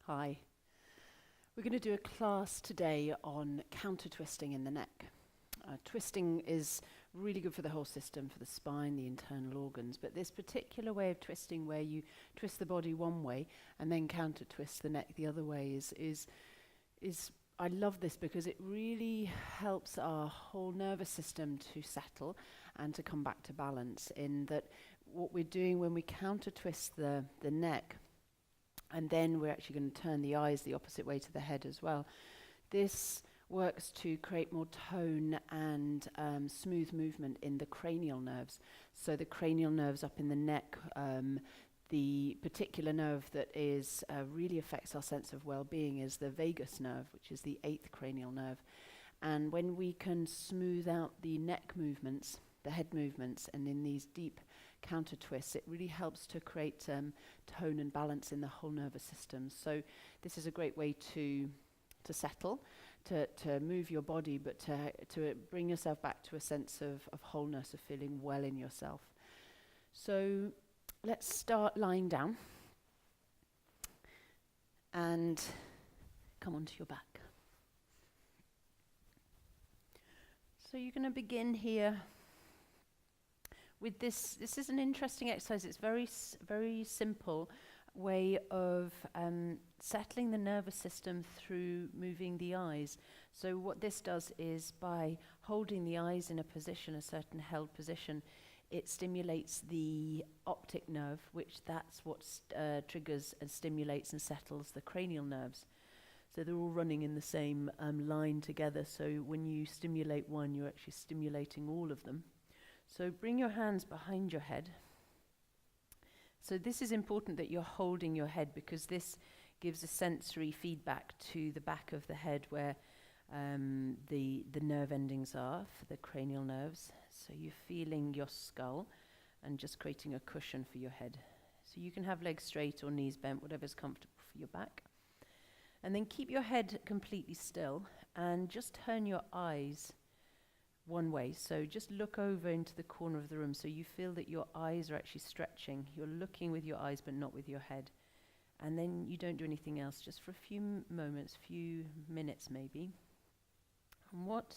Hi. We're going to do a class today on counter twisting in the neck. Twisting is really good for the whole system, for the spine, the internal organs, but this particular way of twisting where you twist the body one way and then counter twist the neck the other way is I love this because it really helps our whole nervous system to settle and to come back to balance, in that what we're doing when we counter twist the neck, and then we're actually going to turn the eyes the opposite way to the head as well. This works to create more tone and smooth movement in the cranial nerves. So the cranial nerves up in the neck, the particular nerve that is really affects our sense of well-being is the vagus nerve, which is the 8th cranial nerve. And when we can smooth out the neck movements, the head movements, and in these deep counter twists, it really helps to create tone and balance in the whole nervous system. So this is a great way to settle, to move your body, but to bring yourself back to a sense of wholeness, of feeling well in yourself. So let's start lying down and come onto your back. So you're going to begin here with this. This is an interesting exercise. It's very simple way of settling the nervous system through moving the eyes. So what this does is, by holding the eyes in a position, a certain held position, it stimulates the optic nerve, which that's what triggers and stimulates and settles the cranial nerves. So they're all running in the same line together. So when you stimulate one, you're actually stimulating all of them. So bring your hands behind your head. So this is important that you're holding your head, because this gives a sensory feedback to the back of the head where the nerve endings are for the cranial nerves. So you're feeling your skull and just creating a cushion for your head. So you can have legs straight or knees bent, whatever's comfortable for your back. And then keep your head completely still and just turn your eyes one way. So just look over into the corner of the room so you feel that your eyes are actually stretching. You're looking with your eyes but not with your head. And then you don't do anything else, just for a few moments, few minutes maybe. And what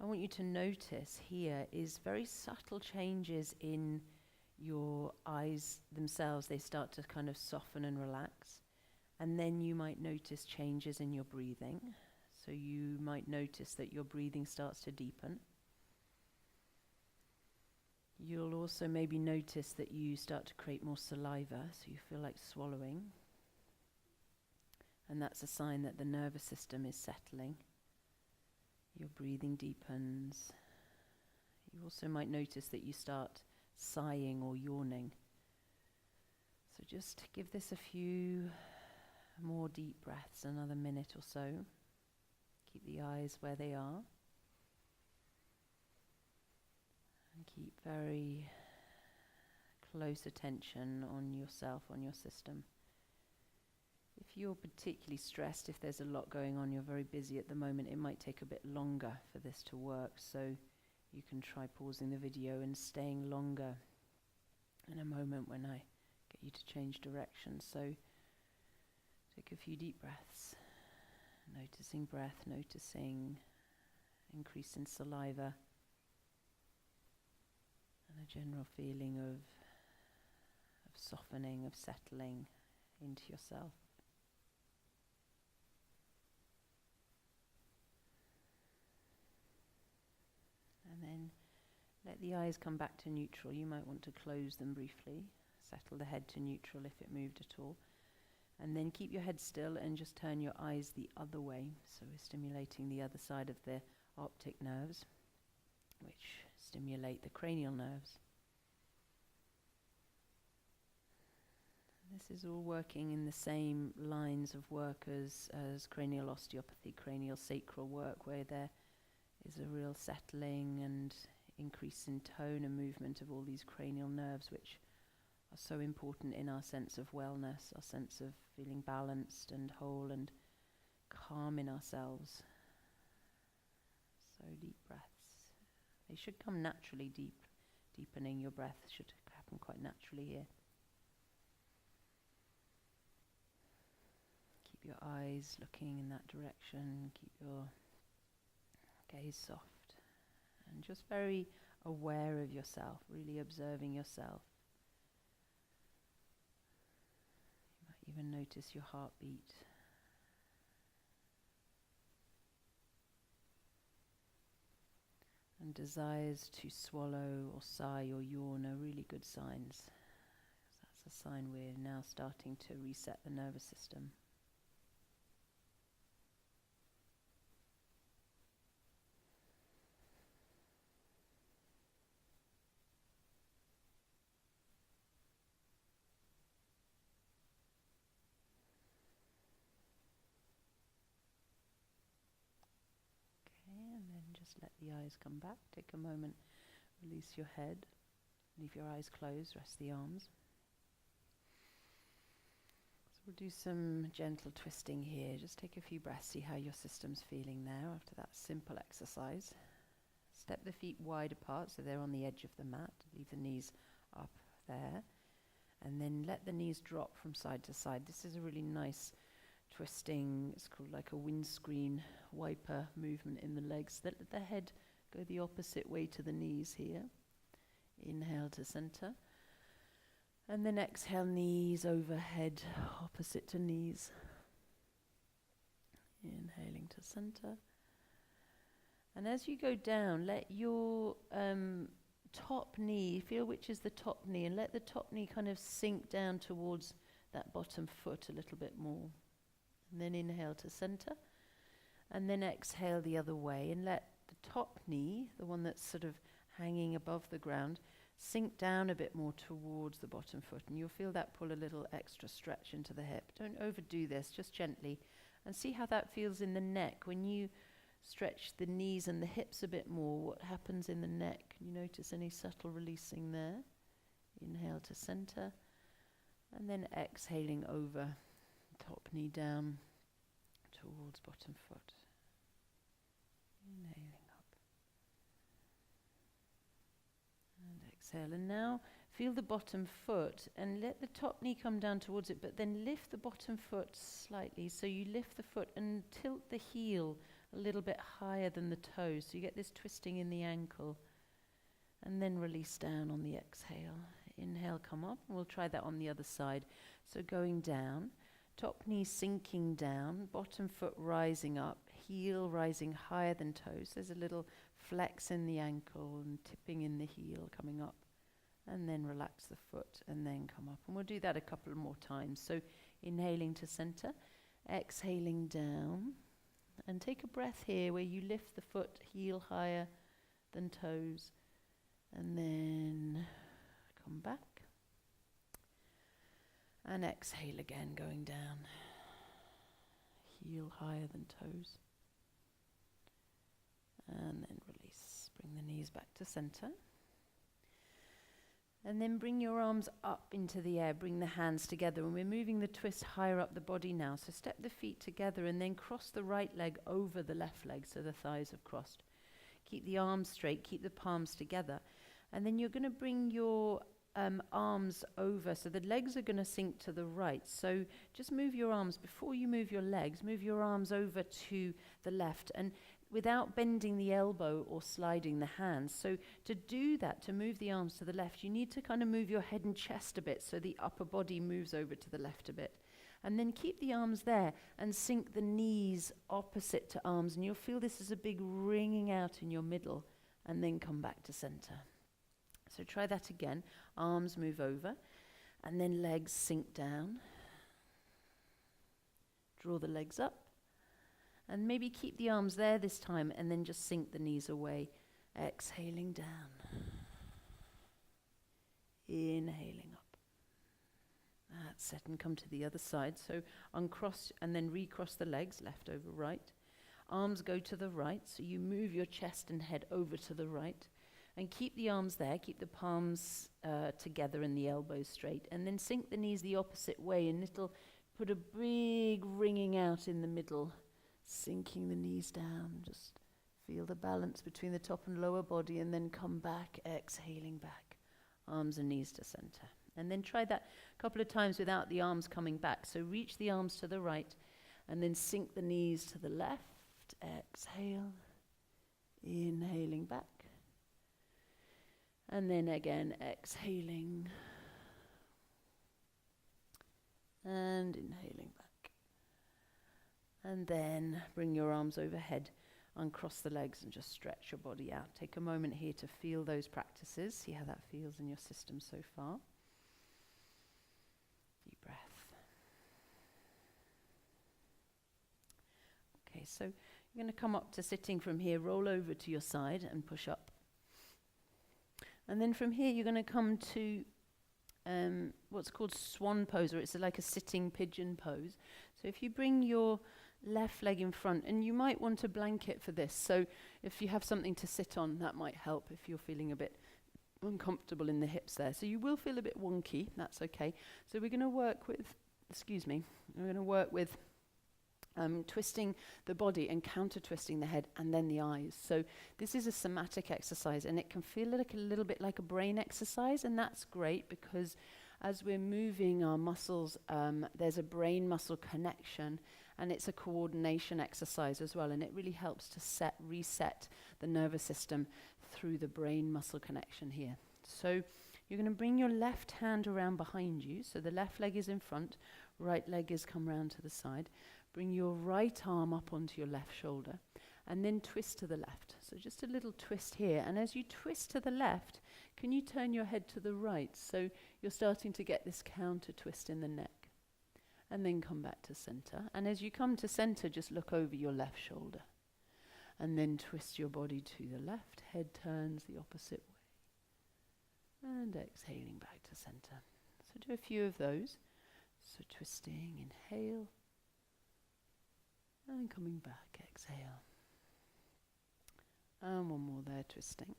I want you to notice here is very subtle changes in your eyes themselves. They start to kind of soften and relax. And then you might notice changes in your breathing. So you might notice that your breathing starts to deepen. You'll also maybe notice that you start to create more saliva, so you feel like swallowing. And that's a sign that the nervous system is settling. Your breathing deepens. You also might notice that you start sighing or yawning. So just give this a few more deep breaths, another minute or so. Keep the eyes where they are. And keep very close attention on yourself, on your system. If you're particularly stressed, if there's a lot going on, you're very busy at the moment, it might take a bit longer for this to work. So you can try pausing the video and staying longer in a moment when I get you to change direction. So take a few deep breaths. Noticing breath, noticing increase in saliva, and a general feeling of softening, of settling into yourself. And then let the eyes come back to neutral. You might want to close them briefly, settle the head to neutral if it moved at all. And then keep your head still and just turn your eyes the other way. So we're stimulating the other side of the optic nerves, which stimulate the cranial nerves. This is all working in the same lines of work as cranial osteopathy, cranial sacral work, where there is a real settling and increase in tone and movement of all these cranial nerves, which are so important in our sense of wellness, our sense of feeling balanced and whole and calm in ourselves. So deep breaths. They should come naturally deepening your breath should happen quite naturally here. your eyes looking in that direction. Keep your gaze soft. And just very aware of yourself, really observing yourself. You might even notice your heartbeat. And desires to swallow or sigh or yawn are really good signs. That's a sign we're now starting to reset the nervous system. Just let the eyes come back. Take a moment, release your head, leave your eyes closed, rest the arms. So we'll do some gentle twisting here. Just take a few breaths, see how your system's feeling there after that simple exercise. Step the feet wide apart so they're on the edge of the mat. Leave the knees up there. And then let the knees drop from side to side. This is a really nice twisting. It's called like a windscreen wiper movement in the legs. Let the head go the opposite way to the knees here. Inhale to center. And then exhale, knees overhead, opposite to knees. Inhaling to center. And as you go down, let your top knee, feel which is the top knee, and let the top knee kind of sink down towards that bottom foot a little bit more. And then inhale to center. And then exhale the other way, and let the top knee, the one that's sort of hanging above the ground, sink down a bit more towards the bottom foot. And you'll feel that pull a little extra stretch into the hip. Don't overdo this, just gently. And see how that feels in the neck. When you stretch the knees and the hips a bit more, what happens in the neck? Can you notice any subtle releasing there? Inhale to center. And then exhaling over, top knee down towards bottom foot. Inhaling up. And exhale. And now feel the bottom foot and let the top knee come down towards it, but then lift the bottom foot slightly. So you lift the foot and tilt the heel a little bit higher than the toes. So you get this twisting in the ankle. And then release down on the exhale. Inhale, come up. And we'll try that on the other side. So going down. Top knee sinking down, bottom foot rising up, heel rising higher than toes. There's a little flex in the ankle and tipping in the heel coming up. And then relax the foot and then come up. And we'll do that a couple more times. So inhaling to center, exhaling down. And take a breath here where you lift the foot, heel higher than toes. And then come back. And exhale again, going down. Heel higher than toes. And then release. Bring the knees back to center. And then bring your arms up into the air. Bring the hands together. And we're moving the twist higher up the body now. So step the feet together and then cross the right leg over the left leg so the thighs have crossed. Keep the arms straight. Keep the palms together. And then you're going to bring your arms over, so the legs are going to sink to the right. So just move your arms, before you move your legs, move your arms over to the left, and without bending the elbow or sliding the hands. So to do that, to move the arms to the left, you need to kind of move your head and chest a bit, so the upper body moves over to the left a bit. And then keep the arms there and sink the knees opposite to arms, and you'll feel this is a big ringing out in your middle, and then come back to center. So try that again. Arms move over, and then legs sink down. Draw the legs up, and maybe keep the arms there this time, and then just sink the knees away. Exhaling down. Inhaling up. That's it, and come to the other side. So uncross, and then recross the legs, left over right. Arms go to the right, so you move your chest and head over to the right. And keep the arms there, keep the palms together and the elbows straight. And then sink the knees the opposite way, and it'll put a big ringing out in the middle. Sinking the knees down, just feel the balance between the top and lower body, and then come back, exhaling back. Arms and knees to center. And then try that a couple of times without the arms coming back. So reach the arms to the right, And then sink the knees to the left. Exhale. Inhaling back. And then again, exhaling. And inhaling back. And then bring your arms overhead. Uncross the legs and just stretch your body out. Take a moment here to feel those practices. See how that feels in your system so far. Deep breath. Okay, so you're going to come up to sitting from here, roll over to your side and push up. And then from here you're going to come to what's called swan pose, or it's like a sitting pigeon pose. So if you bring your left leg in front, and you might want a blanket for this, so if you have something to sit on, that might help if you're feeling a bit uncomfortable in the hips there. So you will feel a bit wonky, that's okay. So we're going to work with, twisting the body and counter-twisting the head and then the eyes. So this is a somatic exercise, and it can feel like a little bit like a brain exercise, and that's great because as we're moving our muscles, there's a brain-muscle connection, and it's a coordination exercise as well, and it really helps to reset the nervous system through the brain-muscle connection here. So you're going to bring your left hand around behind you, so the left leg is in front, right leg is come round to the side. Bring your right arm up onto your left shoulder, and then twist to the left. So just a little twist here, and as you twist to the left, can you turn your head to the right? So you're starting to get this counter twist in the neck. And then come back to center. And as you come to center, just look over your left shoulder. And then twist your body to the left. Head turns the opposite way. And exhaling back to center. So do a few of those. So twisting, inhale. And coming back, exhale. And one more there, twisting.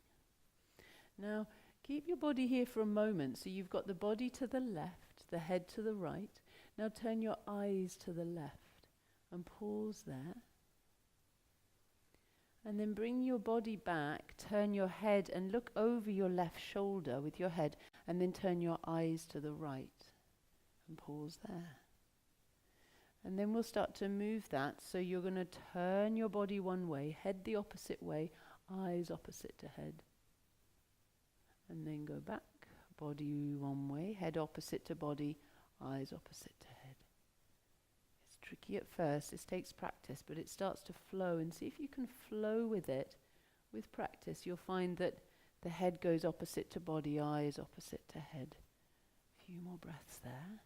Now, keep your body here for a moment. So you've got the body to the left, the head to the right. Now turn your eyes to the left and pause there. And then bring your body back, turn your head and look over your left shoulder with your head, and then turn your eyes to the right and pause there. And then we'll start to move that, so you're going to turn your body one way, head the opposite way, eyes opposite to head. And then go back, body one way, head opposite to body, eyes opposite to head. It's tricky at first, this takes practice, but it starts to flow, and see if you can flow with it. With practice, you'll find that the head goes opposite to body, eyes opposite to head. A few more breaths there.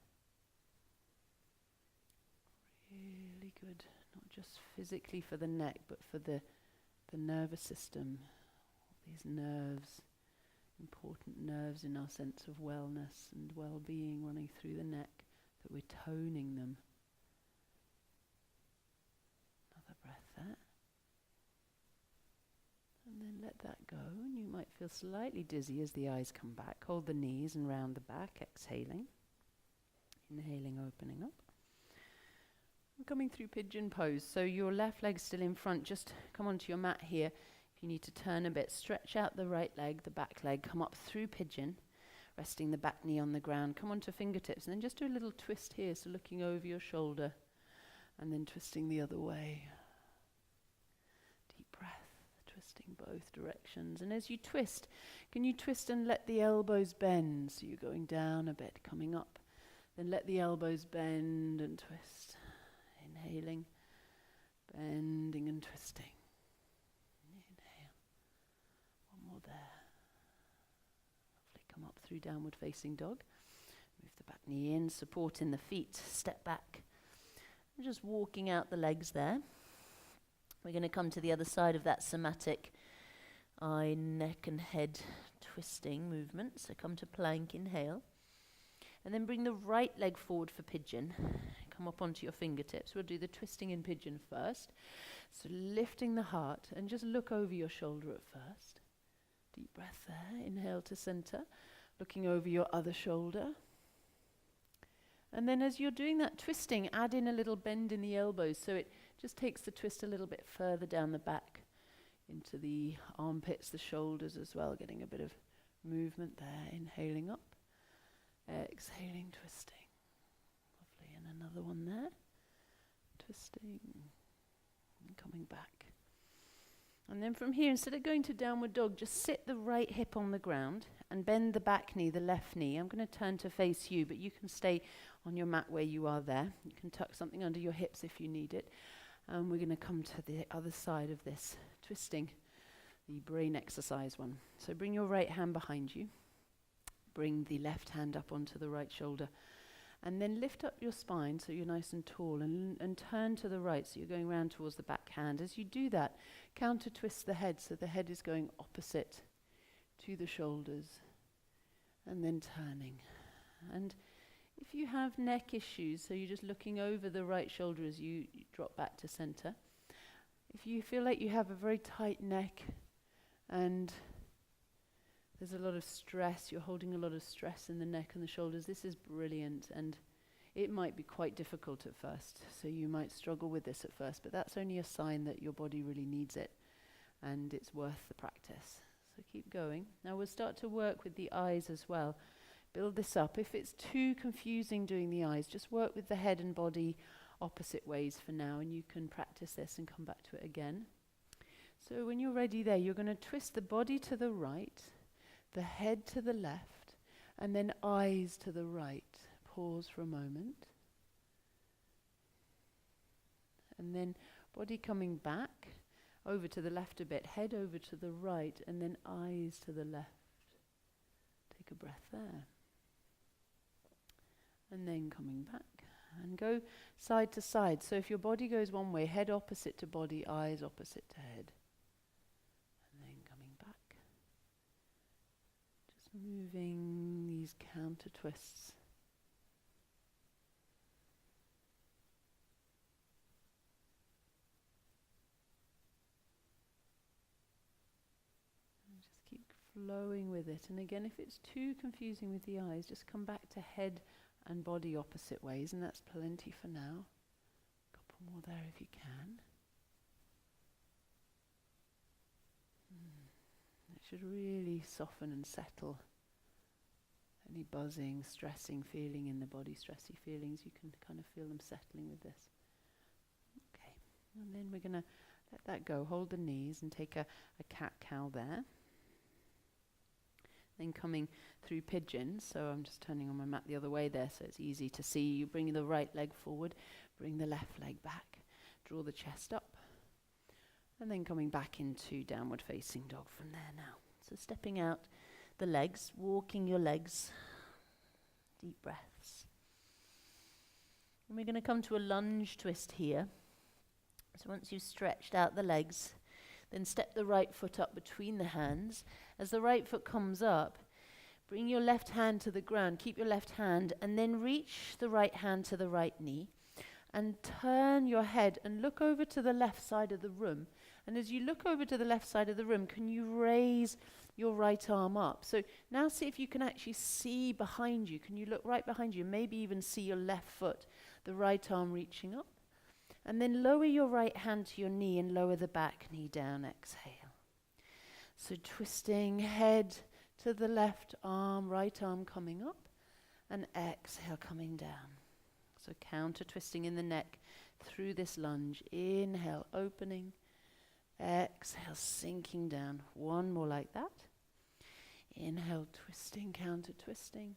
Really good, not just physically for the neck, but for the nervous system. All these nerves, important nerves in our sense of wellness and well-being running through the neck, that we're toning them. Another breath there. And then let that go, and you might feel slightly dizzy as the eyes come back. Hold the knees and round the back, exhaling. Inhaling, opening up. I'm coming through pigeon pose, so your left leg's still in front. Just come onto your mat here. If you need to turn a bit, stretch out the right leg, the back leg, come up through pigeon, resting the back knee on the ground. Come onto fingertips, and then just do a little twist here, so looking over your shoulder, and then twisting the other way. Deep breath, twisting both directions. And as you twist, can you twist and let the elbows bend? So you're going down a bit, coming up. Then let the elbows bend and twist. Inhaling, bending and twisting. Inhale. One more there. Lovely. Come up through downward facing dog. Move the back knee in, supporting the feet. Step back. And just walking out the legs there. We're going to come to the other side of that somatic eye, neck and head twisting movement. So come to plank, inhale. And then bring the right leg forward for pigeon. Come up onto your fingertips. We'll do the twisting in pigeon first. So lifting the heart, and just look over your shoulder at first. Deep breath there. Inhale to center. Looking over your other shoulder. And then as you're doing that twisting, add in a little bend in the elbows, so it just takes the twist a little bit further down the back into the armpits, the shoulders as well, getting a bit of movement there. Inhaling up. Exhaling, twisting. Lovely, and another one there. twisting, and coming back. And then from here, instead of going to downward dog, just sit the right hip on the ground and bend the back knee, the left knee. I'm going to turn to face you, but you can stay on your mat where you are there. You can tuck something under your hips if you need it. And we're going to come to the other side of this, twisting, the brain exercise one. So bring your right hand behind you. Bring the left hand up onto the right shoulder. And then lift up your spine so you're nice and tall, and turn to the right so you're going round towards the back hand. As you do that, counter twist the head so the head is going opposite to the shoulders, and then turning. And if you have neck issues, so you're just looking over the right shoulder as you drop back to center. If you feel like you have a very tight neck and there's a lot of stress, you're holding a lot of stress in the neck and the shoulders, this is brilliant, and it might be quite difficult at first, so you might struggle with this at first, but that's only a sign that your body really needs it, and it's worth the practice. So keep going. Now we'll start to work with the eyes as well. Build this up. If it's too confusing doing the eyes, just work with the head and body opposite ways for now, and you can practice this and come back to it again. So when you're ready there, you're going to twist the body to the right, the head to the left, and then eyes to the right. Pause for a moment. And then body coming back, over to the left a bit, head over to the right, and then eyes to the left. Take a breath there. And then coming back. And go side to side. So if your body goes one way, head opposite to body, eyes opposite to head. Moving these counter twists. And just keep flowing with it. And again, if it's too confusing with the eyes, just come back to head and body opposite ways, and that's plenty for now. Couple more there if you can. It should really soften and settle any buzzing, stressing feeling in the body, stressy feelings. You can kind of feel them settling with this. Okay, and then we're going to let that go. Hold the knees and take a cat-cow there. Then coming through pigeon, so I'm just turning on my mat the other way there so it's easy to see. You bring the right leg forward, bring the left leg back, draw the chest up. And then coming back into downward facing dog from there now. So stepping out the legs, walking your legs, deep breaths. And we're going to come to a lunge twist here. So once you've stretched out the legs, then step the right foot up between the hands. As the right foot comes up, bring your left hand to the ground, keep your left hand, and then reach the right hand to the right knee. And turn your head and look over to the left side of the room. And as you look over to the left side of the room, can you raise your right arm up? So now see if you can actually see behind you. Can you look right behind you? Maybe even see your left foot, the right arm reaching up. And then lower your right hand to your knee and lower the back knee down. Exhale. So twisting head to the left arm, right arm coming up. And exhale, coming down. So counter twisting in the neck through this lunge. Inhale, opening. Exhale, sinking down. One more like that. Inhale, twisting, counter twisting.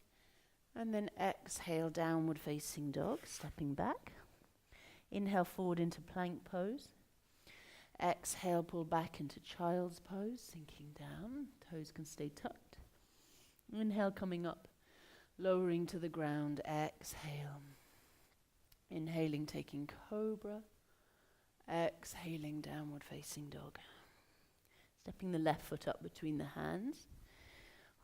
And then exhale, downward facing dog, stepping back. Inhale, forward into plank pose. Exhale, pull back into child's pose, sinking down. Toes can stay tucked. Inhale, coming up, lowering to the ground. Exhale. Inhaling, taking cobra. Exhaling, downward facing dog. Stepping the left foot up between the hands.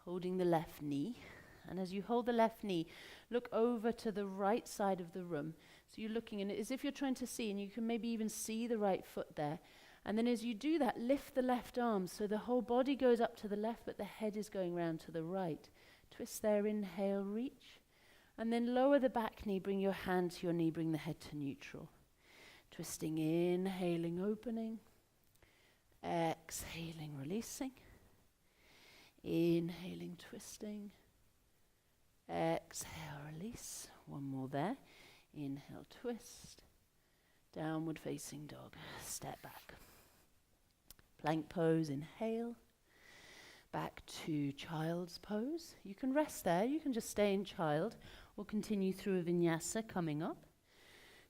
Holding the left knee. And as you hold the left knee, look over to the right side of the room. So you're looking in it as if you're trying to see, and you can maybe even see the right foot there. And then as you do that, lift the left arm so the whole body goes up to the left, but the head is going round to the right. Twist there, inhale, reach. And then lower the back knee, bring your hand to your knee, bring the head to neutral. Twisting, inhaling, opening. Exhaling, releasing. Inhaling, twisting. Exhale, release. One more there. Inhale, twist. Downward facing dog. Step back. Plank pose, inhale. Back to child's pose. You can rest there, you can just stay in child or continue through a vinyasa coming up.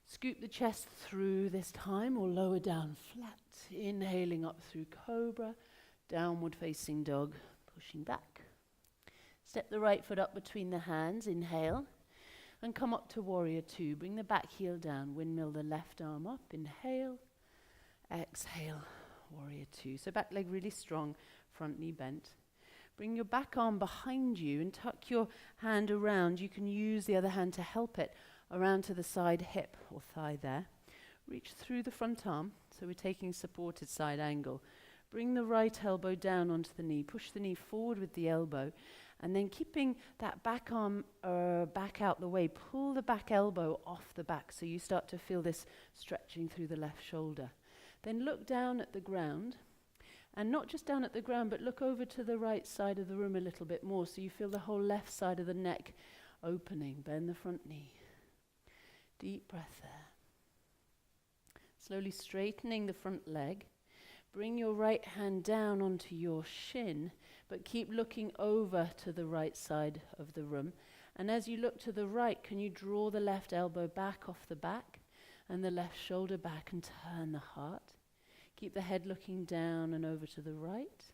Scoop the chest through this time or lower down flat. Inhaling up through cobra. Downward facing dog, pushing back. Step the right foot up between the hands, inhale. And come up to warrior two. Bring the back heel down, windmill the left arm up, inhale. Exhale, warrior two. So back leg really strong, front knee bent. Bring your back arm behind you and tuck your hand around. You can use the other hand to help it around to the side hip or thigh there. Reach through the front arm, so we're taking supported side angle. Bring the right elbow down onto the knee. Push the knee forward with the elbow. And then keeping that back arm back out the way, pull the back elbow off the back so you start to feel this stretching through the left shoulder. Then look down at the ground. And not just down at the ground, but look over to the right side of the room a little bit more so you feel the whole left side of the neck opening. Bend the front knee. Deep breath there. Slowly straightening the front leg. Bring your right hand down onto your shin, but keep looking over to the right side of the room. And as you look to the right, can you draw the left elbow back off the back and the left shoulder back and turn the heart? Keep the head looking down and over to the right.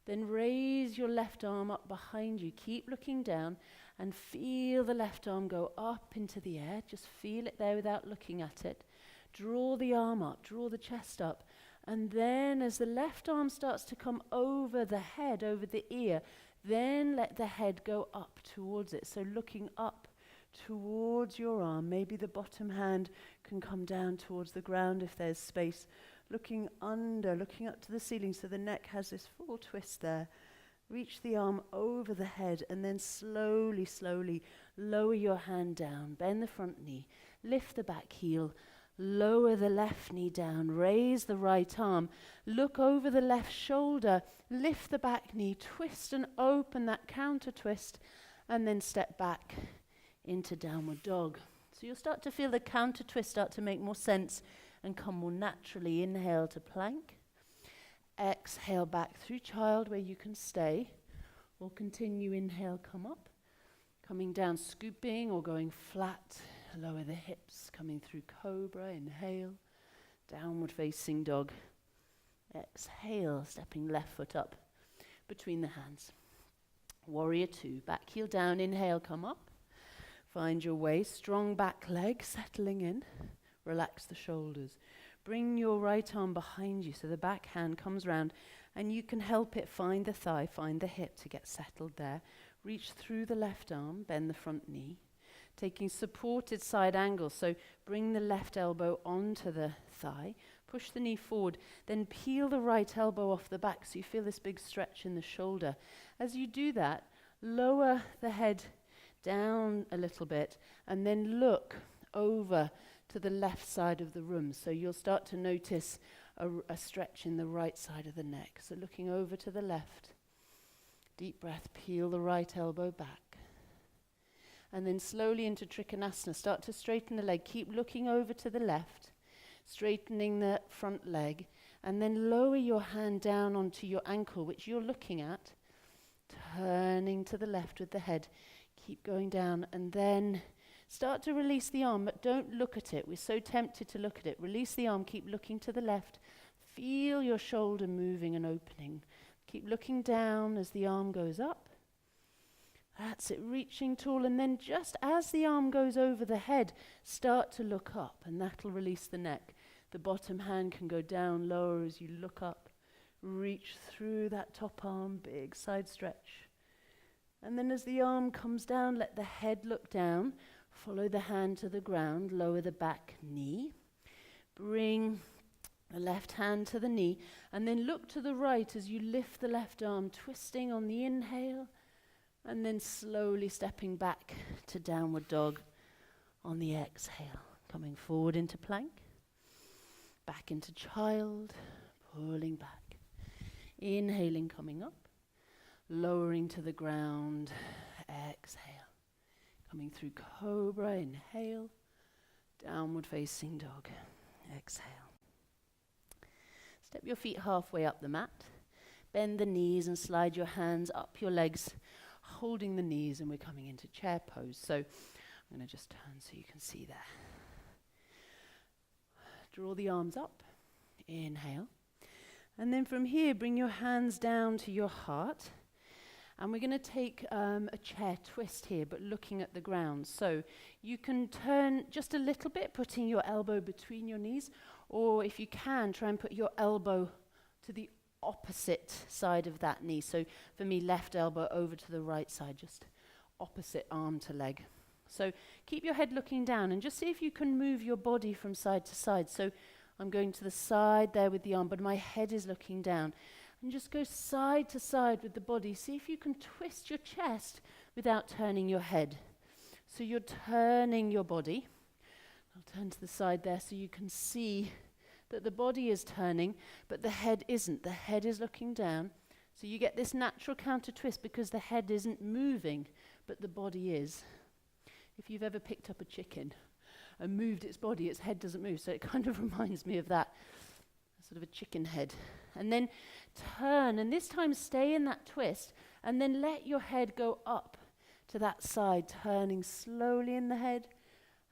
Then raise your left arm up behind you. Keep looking down and feel the left arm go up into the air. Just feel it there without looking at it. Draw the arm up, draw the chest up. And then as the left arm starts to come over the head, over the ear, then let the head go up towards it. So looking up towards your arm. Maybe the bottom hand can come down towards the ground if there's space. Looking under, looking up to the ceiling so the neck has this full twist there. Reach the arm over the head and then slowly, slowly lower your hand down. Bend the front knee. Lift the back heel. Lower the left knee down. Raise the right arm. Look over the left shoulder. Lift the back knee. Twist and open that counter twist. And then step back into downward dog. So you'll start to feel the counter twist start to make more sense and come more naturally. Inhale to plank. Exhale back through child where you can stay. Or continue, inhale, come up. Coming down, scooping or going flat. Lower the hips, coming through cobra, inhale. Downward facing dog. Exhale, stepping left foot up between the hands. Warrior two, back heel down, inhale, come up. Find your way, strong back leg, settling in. Relax the shoulders. Bring your right arm behind you so the back hand comes round and you can help it find the thigh, find the hip to get settled there. Reach through the left arm, bend the front knee. Taking supported side angle, so bring the left elbow onto the thigh, push the knee forward, then peel the right elbow off the back so you feel this big stretch in the shoulder. As you do that, lower the head down a little bit and then look over to the left side of the room. So you'll start to notice a stretch in the right side of the neck. So looking over to the left, deep breath, peel the right elbow back. And then slowly into Trikonasana. Start to straighten the leg. Keep looking over to the left, straightening the front leg. And then lower your hand down onto your ankle, which you're looking at. Turning to the left with the head. Keep going down. And then start to release the arm, but don't look at it. We're so tempted to look at it. Release the arm. Keep looking to the left. Feel your shoulder moving and opening. Keep looking down as the arm goes up. That's it, reaching tall, and then just as the arm goes over the head, start to look up, and that'll release the neck. The bottom hand can go down lower as you look up. Reach through that top arm, big side stretch. And then as the arm comes down, let the head look down. Follow the hand to the ground, lower the back knee. Bring the left hand to the knee, and then look to the right as you lift the left arm, twisting on the inhale. And then slowly stepping back to downward dog on the exhale. Coming forward into plank. Back into child. Pulling back. Inhaling, coming up. Lowering to the ground. Exhale. Coming through cobra. Inhale. Downward facing dog. Exhale. Step your feet halfway up the mat. Bend the knees and slide your hands up your legs, holding the knees, and we're coming into chair pose. So I'm going to just turn so you can see there. Draw the arms up. Inhale. And then from here, bring your hands down to your heart. And we're going to take a chair twist here, but looking at the ground. So you can turn just a little bit, putting your elbow between your knees, or if you can, try and put your elbow to the opposite side of that knee. So for me, left elbow over to the right side, just opposite arm to leg. So keep your head looking down and just see if you can move your body from side to side. So I'm going to the side there with the arm, but my head is looking down. And just go side to side with the body. See if you can twist your chest without turning your head. So you're turning your body. I'll turn to the side there so you can see that the body is turning, but the head isn't. The head is looking down. So you get this natural counter twist because the head isn't moving, but the body is. If you've ever picked up a chicken and moved its body, its head doesn't move. So it kind of reminds me of that, sort of a chicken head. And then turn, and this time stay in that twist, and then let your head go up to that side, turning slowly in the head,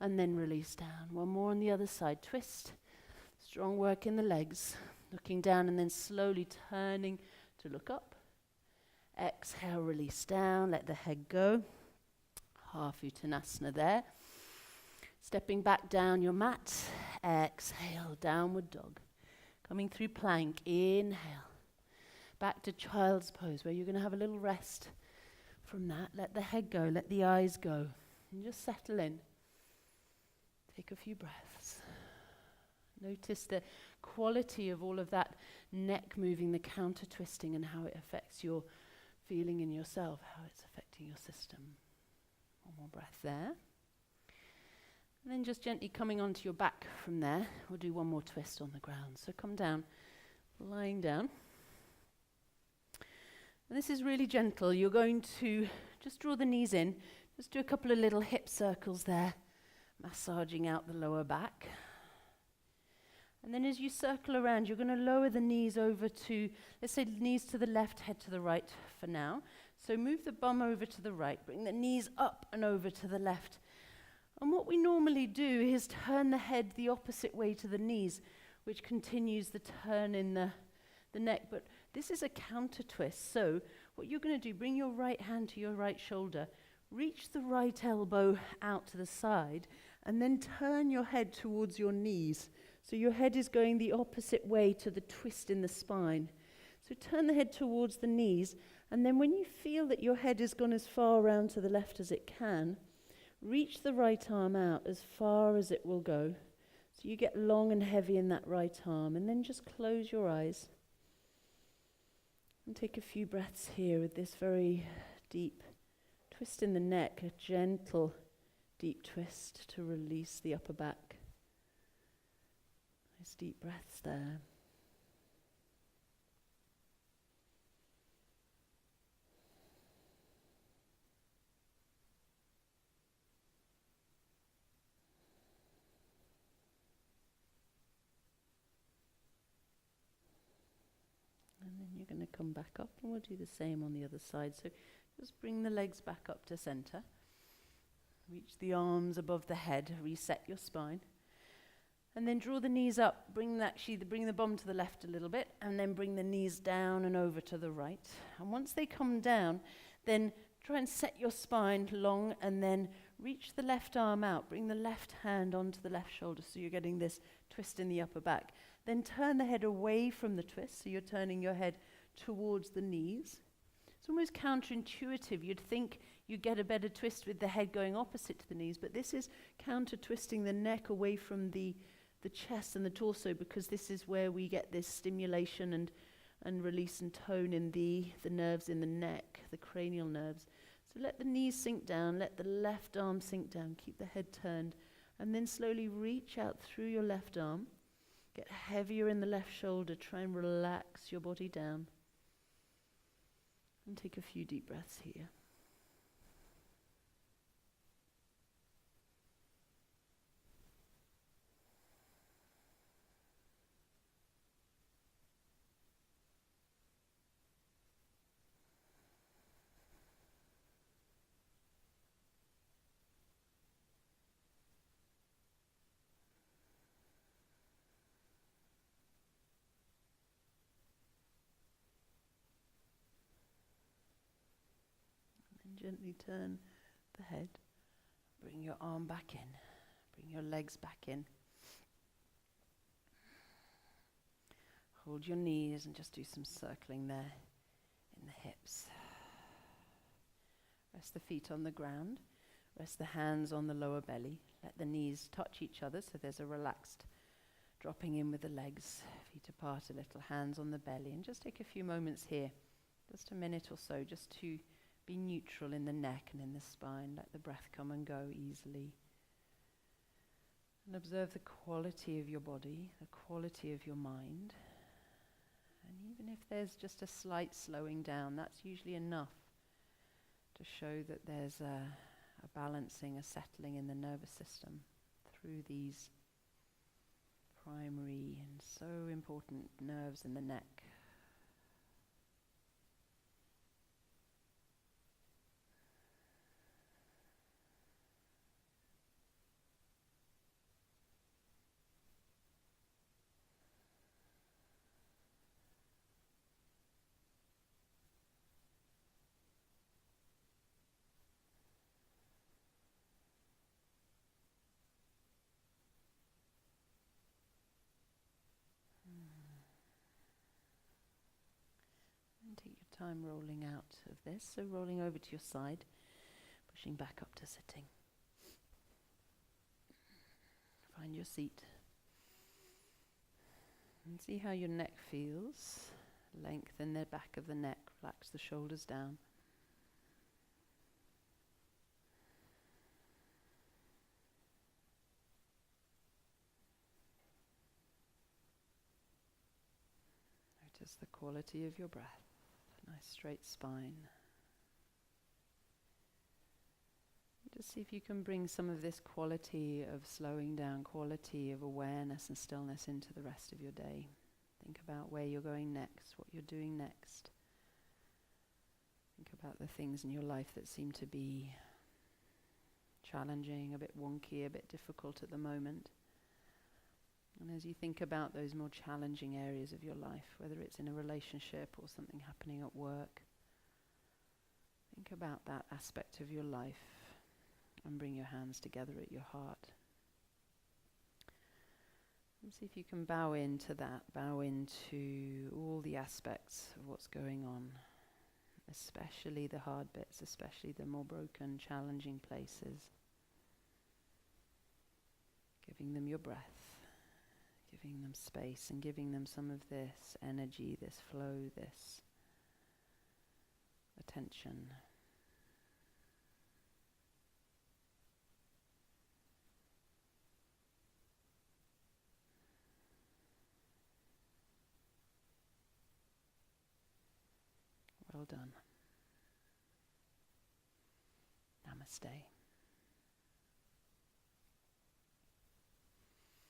and then release down. One more on the other side. Twist. Strong work in the legs. Looking down and then slowly turning to look up. Exhale, release down, let the head go. Half Uttanasana there. Stepping back down your mat. Exhale, downward dog. Coming through plank. Inhale. Back to child's pose where you're going to have a little rest from that. Let the head go, let the eyes go. And just settle in. Take a few breaths. Notice the quality of all of that neck moving, the counter twisting, and how it affects your feeling in yourself, how it's affecting your system. One more breath there. And then just gently coming onto your back from there. We'll do one more twist on the ground. So come down, lying down. And this is really gentle. You're going to just draw the knees in. Just do a couple of little hip circles there, massaging out the lower back. And then as you circle around, you're going to lower the knees over to, let's say knees to the left, head to the right for now. So move the bum over to the right, bring the knees up and over to the left. And what we normally do is turn the head the opposite way to the knees, which continues the turn in the neck. But this is a counter twist. So what you're going to do, bring your right hand to your right shoulder, reach the right elbow out to the side, and then turn your head towards your knees. So your head is going the opposite way to the twist in the spine. So turn the head towards the knees, and then when you feel that your head has gone as far around to the left as it can, reach the right arm out as far as it will go. So you get long and heavy in that right arm, and then just close your eyes. And take a few breaths here with this very deep twist in the neck, a gentle, deep twist to release the upper back. Nice deep breaths there. And then you're going to come back up, and we'll do the same on the other side. So just bring the legs back up to center. Reach the arms above the head, reset your spine. And then draw the knees up, bring the bum to the left a little bit, and then bring the knees down and over to the right. And once they come down, then try and set your spine long, and then reach the left arm out. Bring the left hand onto the left shoulder, so you're getting this twist in the upper back. Then turn the head away from the twist, so you're turning your head towards the knees. It's almost counterintuitive. You'd think you get a better twist with the head going opposite to the knees, but this is counter-twisting the neck away from the chest and the torso, because this is where we get this stimulation and release and tone in the nerves in the neck, the cranial nerves. So let the knees sink down, let the left arm sink down, keep the head turned, and then slowly reach out through your left arm. Get heavier in the left shoulder, try and relax your body down. And take a few deep breaths here. gently turn the head. Bring your arm back in. Bring your legs back in. Hold your knees and just do some circling there in the hips. Rest the feet on the ground. Rest the hands on the lower belly. Let the knees touch each other so there's a relaxed dropping in with the legs. Feet apart a little, hands on the belly. And just take a few moments here, just a minute or so, just to be neutral in the neck and in the spine. Let the breath come and go easily. And observe the quality of your body, the quality of your mind. And even if there's just a slight slowing down, that's usually enough to show that there's a balancing, a settling in the nervous system through these primary and so important nerves in the neck. And take your time rolling out of this. So rolling over to your side, pushing back up to sitting. Find your seat. And see how your neck feels. Lengthen the back of the neck, relax the shoulders down. Notice the quality of your breath. Nice straight spine. Just see if you can bring some of this quality of slowing down, quality of awareness and stillness into the rest of your day. Think about where you're going next, what you're doing next. Think about the things in your life that seem to be challenging, a bit wonky, a bit difficult at the moment. And as you think about those more challenging areas of your life, whether it's in a relationship or something happening at work, think about that aspect of your life and bring your hands together at your heart. And see if you can bow into that, bow into all the aspects of what's going on, especially the hard bits, especially the more broken, challenging places. Giving them your breath, giving them space and giving them some of this energy, this flow, this attention. Well done. Namaste.